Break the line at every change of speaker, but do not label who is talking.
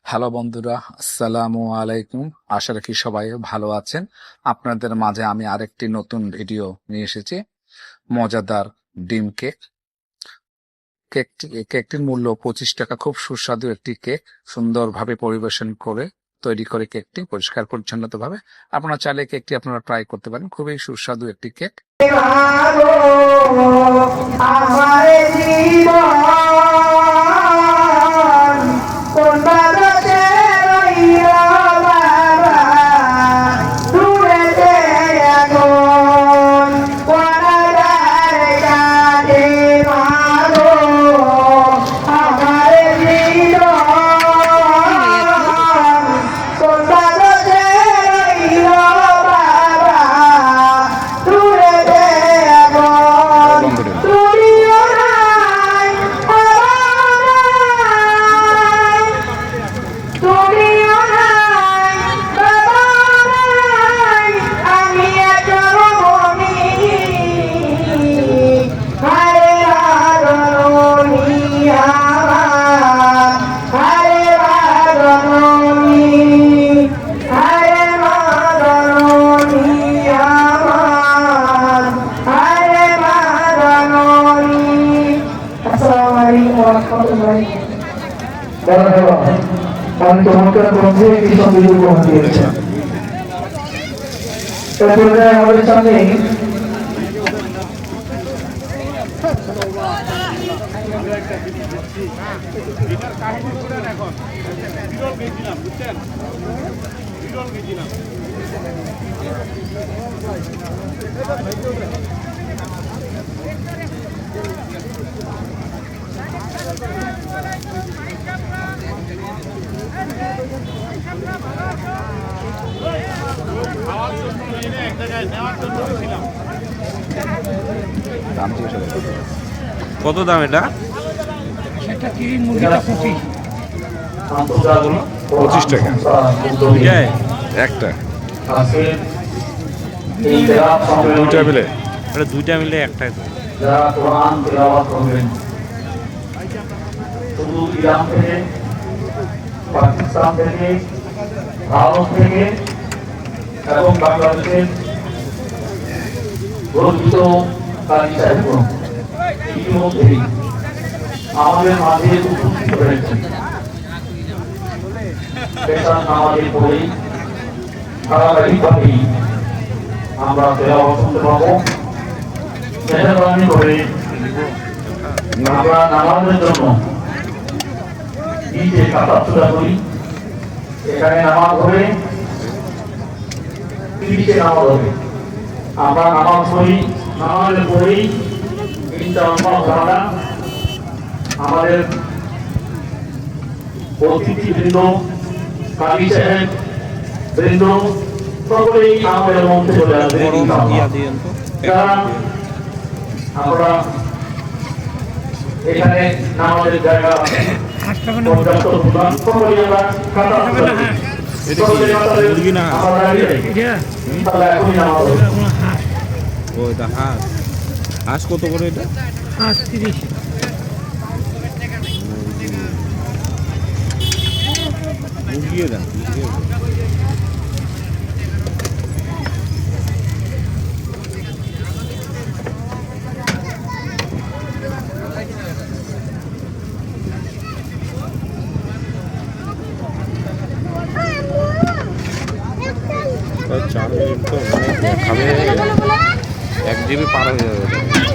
Hello বন্ধুরা, আসসালামু আলাইকুম। আশা রাখি সবাই ভালো আছেন। আপনাদের মাঝে আমি আরেকটি নতুন ভিডিও নিয়ে এসেছি। মজাদার ডিম কেক। কেকটির মূল্য 25 টাকা। খুব সুস্বাদু একটি কেক, সুন্দরভাবে পরিবেশন করে তৈরি করে কেকটি পরিষ্কার পরিচ্ছন্নতা ভাবে আপনারা চাইলে কেকটি আপনারা ট্রাই করতে পারেন। খুবই সুস্বাদু একটি কেক।
আমার জীবন কোন বাজাতে রইয়া বাবা দূরেতে এখন কোনাদার কাছে মাগো আমার জীবন কোন বাজাতে রইয়া বাবা দূরেতে এখন তুমিও নাই তুমিও নাই বাবা নাই আমি একরকমই হারে রাগনি আমার হারে রাগনি হারে রাগনি আমার হারে রাগনি। আসসালামু আলাইকুম ওয়া রাহমাতুল্লাহি। আমি চমৎকার গ্রন্থে একটি সঙ্গীত উপহার দিয়েছেন। এরপরে আমাদের সামনে
কত দাম এটা?
আন্তর্জাতিক
25 টাকা।
দুইটায়?
একটা
আজকের এই তেলাওয়াত সম্মেলনে
দুইটা মিলে
এটা দুইটা মিলে একটাই তো।
যারা কোরআন তেলাওয়াত করবেন শুধু ইরান থেকে, পাকিস্তান থেকে, ভারত থেকে এবং বাংলাদেশের গর্বিত কাজী সাহেবগণ ইতিমধ্যেই আমাদের মাঝে উপস্থিত হয়েছেন। পেশার নামাজের পরেই ধারাবাহিকভাবেই আমরা তেলাওয়াত শুনতে পাবো। মেহরবানি করে আমরা নামাজের জন্য নিচে কাতারচূড়া করি। এখানে নামাজ হবে, তিরিশে নামাজ হবে। আমরা নামাজ পড়ি, নামাজের পরেই ইনশাআল্লাহ তাআলা আমাদের অতিথিবৃন্দ, কাজী সাহেব বৃন্দ সকলেই আমাদের মধ্যে চলে আসবে ইনশাআল্লাহ। যারা আমরা এখানে নামাজের জায়গা পর্যাপ্ত প্রদান সকলেই আমরা কাতারচূড়া করি। সকলেই
মুরগি না?
আমরা দাঁড়িয়ে থাকি। ইনশাআল্লাহ এখনই নামাজ হবে।
ও এটা হাঁস। হাঁস কত করে এটা? মুরগি দাম চার মিনিট তো মানে খাবে 1 জিবি পার হয়ে যাবে।